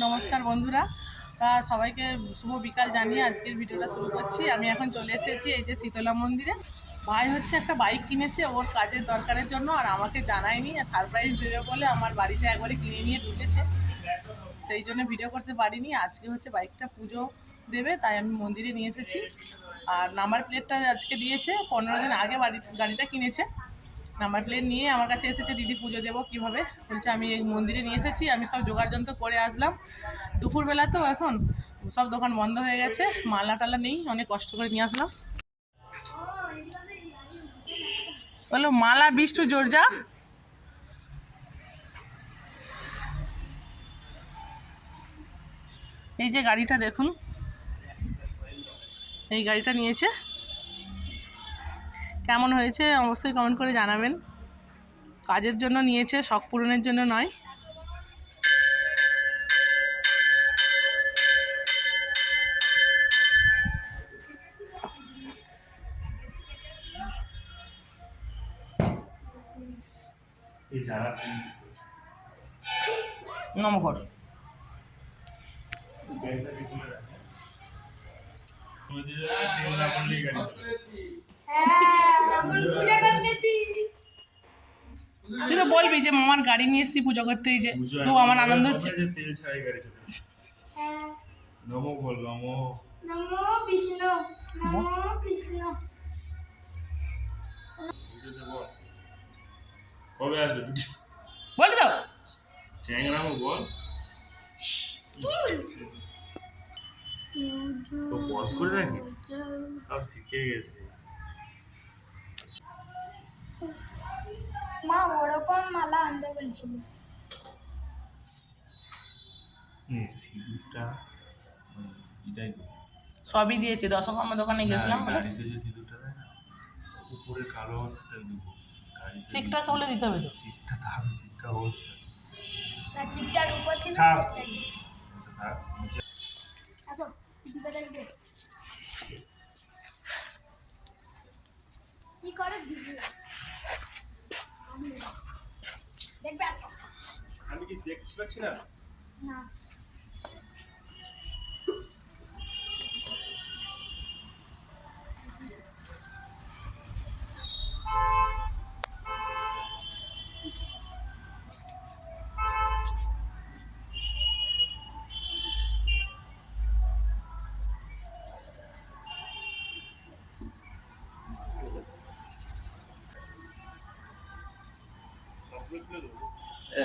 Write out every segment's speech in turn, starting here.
নমস্কার বন্ধুরা, সবাইকে শুভ বিকাল জানিয়ে আজকের ভিডিওটা শুরু করছি। আমি এখন চলে এসেছি এই যে শীতলা মন্দিরে। ভাই হচ্ছে একটা বাইক কিনেছে ওর কাজের দরকারের জন্য, আর আমাকে জানায়নি, সারপ্রাইজ দেবে বলে আমার বাড়িতে একবারে কিনে নিয়ে ঢুকেছে। সেই জন্য ভিডিও করতে পারিনি। আজকে হচ্ছে বাইকটা পুজো দেবে, তাই আমি মন্দিরে নিয়ে এসেছি। আর নাম্বার প্লেটটা আজকে দিয়েছে, 15 দিন আগে গাড়িটা কিনেছে। নাম্বার প্লেট নিয়ে আমার কাছে এসেছে, দিদি পুজো দেবো কীভাবে, বলছে আমি এই মন্দিরে নিয়ে এসেছি। আমি সব জোগাড় যন্ত্র করে আসলাম। দুপুরবেলা তো এখন সব দোকান বন্ধ হয়ে গেছে, মালা টালা নেই, অনেক কষ্ট করে নিয়ে আসলাম। বলো মালা বিষ্টু জোরজা। এই যে গাড়িটা দেখুন, এই গাড়িটা নিয়েছে। কেমন হয়েছে অবশ্যই কমেন্ট করে জানাবেন। কাজের জন্য নিয়েছে, শখ পূরণের জন্য নয়। নমস্কার। তুই তো বলবি যে মামার গাড়ি নিয়ে এসেছি পুজো করতে, যে খুব আমার আনন্দ হচ্ছে। তেল ছাড়াই গাড়ি চলে নমো বল, নমো নমো বিষ্ণু, নমো কৃষ্ণ। কবে আসবে বলি তো চ্যাংরামো বল। তো পজ করে রাখিস, সব শিখে গেছে। মা ওরকম মালা আনতে বলছিল। সিঁদুরটা এটাই তো সবই দিয়েছে, দশকর্মা দোকানে গেছিলাম বলে গাড়িতে যে সিঁদুরটা দেয় না, উপরে কালো অংশটা দিব, ঠিকঠাক বলে দিতে হবে তো। চিকটা থাকবে, চিকটা অবস্থা না চিপটার উপর দিবে, থাক। চিপটা দিবে। থাক, নিচে আসো দিবে দেখবে কি করে দিবে। দেখবে আসো। আমি কি দেখতে পাচ্ছি না? না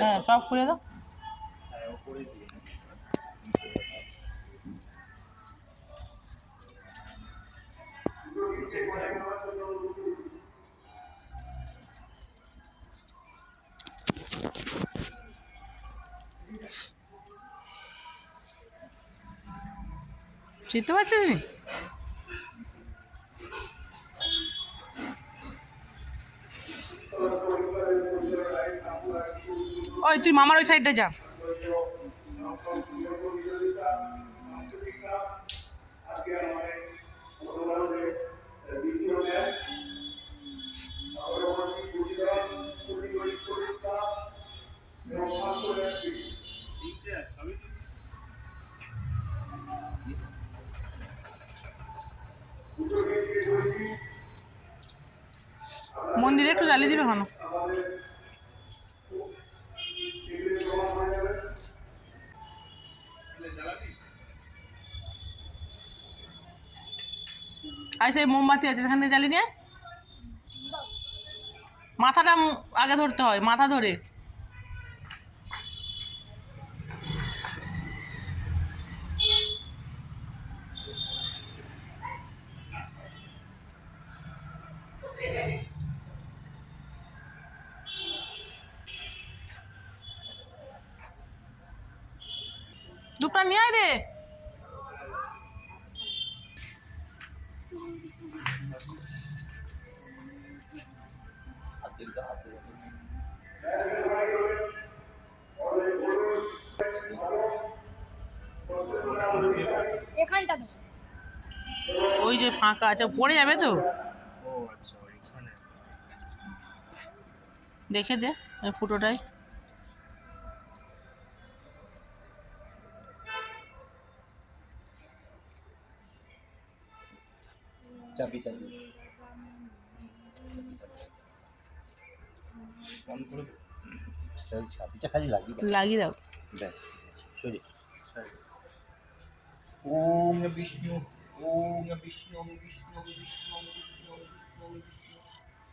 হ্যাঁ সব করে দাও। চিনতে পারছিস? ওই তুই মামার ওই সাইডটা যা। মন্দিরে একটু জ্বালিয়ে দিবে কেন? আর সেই মোমবাতি আছে সেখানে জ্বালিয়ে নিয়ে মাথাটা আগে ধরতে হয়, মাথা ধরে। দুপটা নিয়ে আয় রে। এখানটা দাও। ওই যে ফাঁকা আছে, পড়ে যাবে তো, ও আচ্ছা ওইখানে। দেখে দে ওই ফুটোটাই। চাবিটা দিই অন করে দে। চাবিটা খালি লাগিয়ে দাও লাগিয়ে দাও। ব্যাস সরি ওম বিষ্ণু ওম বিষ্ণু বিষ্ণু বিষ্ণু বিষ্ণু বিষ্ণু বিষ্ণু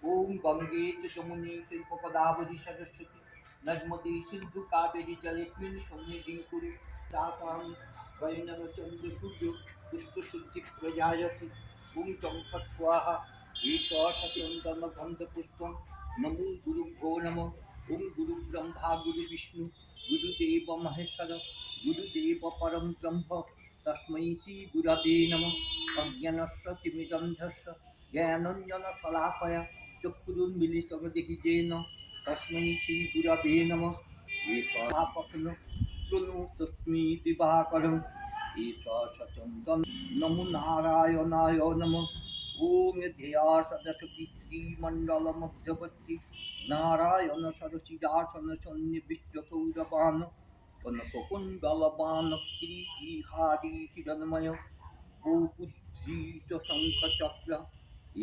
ওম গঙ্গে যমুনে চৈপদাবধি সরস্বতী নর্মদে সিন্ধু কাবেরী জলেস্মিন সন্নিধিং কুরু তাতাং বৈনম চন্দ্র সূর্য পুষ্প শুদ্ধি প্রজায়তি ওম চম্পট স্বাহা ঈশ্বর সচন্দন গন্ধ পুষ্পং নমো গুরুভ্যো নমঃ ওম গুরু ব্রহ্মা গুরু বিষ্ণু গুরুদেব মহেশ্বর গুরুদেব পরম ব্রহ্ম তস্मै শ্রী গুরবে নমঃ অজ্ঞানস্য তিমিরন্ধস্য জ্ঞানঞ্জন শলাকয়া চক্ষুরুন্মিলিतं দেহিতেন তস্मै শ্রী গুরবে নমঃ ঈশ্বরাপতন প্রণতস্মি দিবাকরং ঈশ্বর সচন্দন নমো নারায়ণায় নমঃ ওম ধ্যেয়া সদসতি শ্রীমণ্ডলমধ্যবর্তী নারায়ণ সরসিজাসন সন্নিবিষ্ট কৌরবান কনককুণ্ডলবান কিরীটিহারি হিরণময় বহুপুজ্জিত শঙ্খচক্র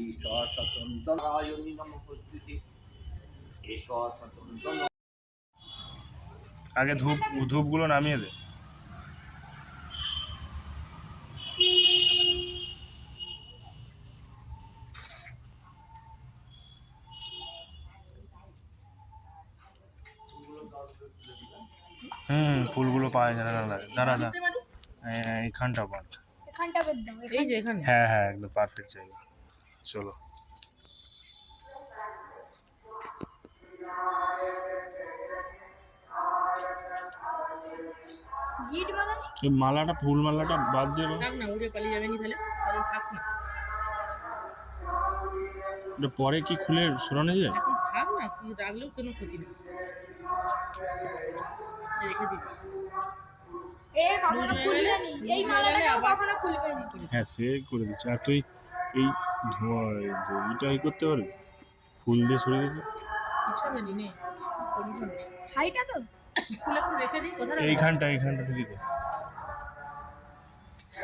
ঈশ্বর সচন্দন নারায়ণী নমস্তুতে ঈশ্বর সচন্দন আগে ধূপগুলো নামিয়ে দে। ফুলগুলো পাওয়া যায় না লাগে দাঁড়া দাঁড়া এইখানটা বাদ। এখানটা বেদ দাও এই যে এখানে হ্যাঁ হ্যাঁ একদম পারফেক্ট জায়গা। চলো গিট বাঁধানি এই মালাটা ফুল মালাটা বাদ দিয়ে দাও। থাক না, উড়ে পালিয়ে যাবে নি তাহলে তাহলে থাক না, এটা পরে কি খুলে সরানো যায়? এখন থাক না, কি রাখলেও কোনো ক্ষতি নেই, রেখে দিবি। এ কখনো খুলবে নি এই মালাটাকে কখনো খুলবে নি হ্যাঁ সে করে দিচ্ছে। আর তুই এই দড়িটা করতে পারবি ফুল দিয়ে সরিয়ে দিতে? কিছু হবে নি, নে করবি না। ছাইটা তো ফুল একটু রেখে দিই, কোথায় রাখবো? এইখানটা থেকে দে।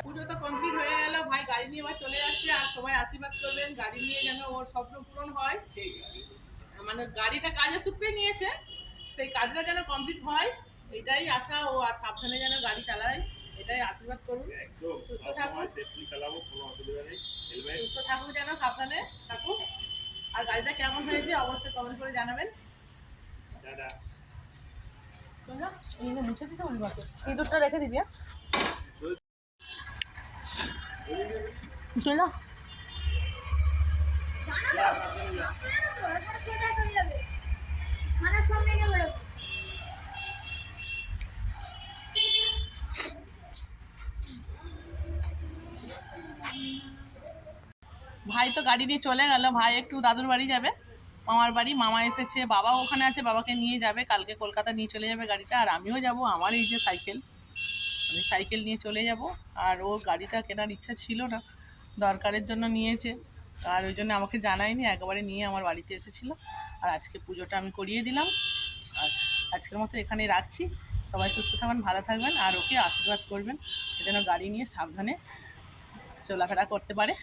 পুজো তো কমপ্লিট হয়ে গেল, ভাই গাড়ি নিয়ে এবার চলে যাচ্ছে। আর সবাই আশীর্বাদ করবেন গাড়ি নিয়ে যেন ওর স্বপ্ন পূরণ হয়, মানে গাড়িটা কাজের সূত্রে নিয়েছে, সেই কাজটা যেন কমপ্লিট হয় এটাই আশা। ও আর সাবধানে যেন গাড়ি চালায়, এটাই আশীর্বাদ করুন। সুস্থ থাকুন, চালাবো, কোনো অসুবিধা নেই। সুস্থ থাকুক, যেন সাবধানে থাকুক। আর গাড়িটা কেমন হয়েছে অবশ্যই কমেন্ট করে জানাবেন। চলো এই না মুছে দিতে বলবো, সিঁদুরটা রেখে দিবি। চলো খানার সামনে গিয়ে বেরোবো ভাই তো গাড়ি নিয়ে চলে গেল। ভাই একটু দাদুর বাড়ি যাবে, মামার বাড়ি, মামা এসেছে, বাবাও ওখানে আছে, বাবাকে নিয়ে যাবে কালকে কলকাতা নিয়ে চলে যাবে গাড়িটা। আর আমিও যাব, আমার এই যে সাইকেল, আমি সাইকেল নিয়ে চলে যাব। আর ওর গাড়িটা কেনার ইচ্ছা ছিল না, দরকারের জন্য নিয়েছে, আর ওই জন্য আমাকে জানায়নি, একবারে নিয়ে আমার বাড়িতে এসেছিলো। আর আজকে পুজোটা আমি করিয়ে দিলাম। আর আজকের মতো এখানেই রাখছি। সবাই সুস্থ থাকবেন, ভালো থাকবেন, আর ওকে আশীর্বাদ করবেন যেন গাড়ি নিয়ে সাবধানে চলাফেরা করতে পারে।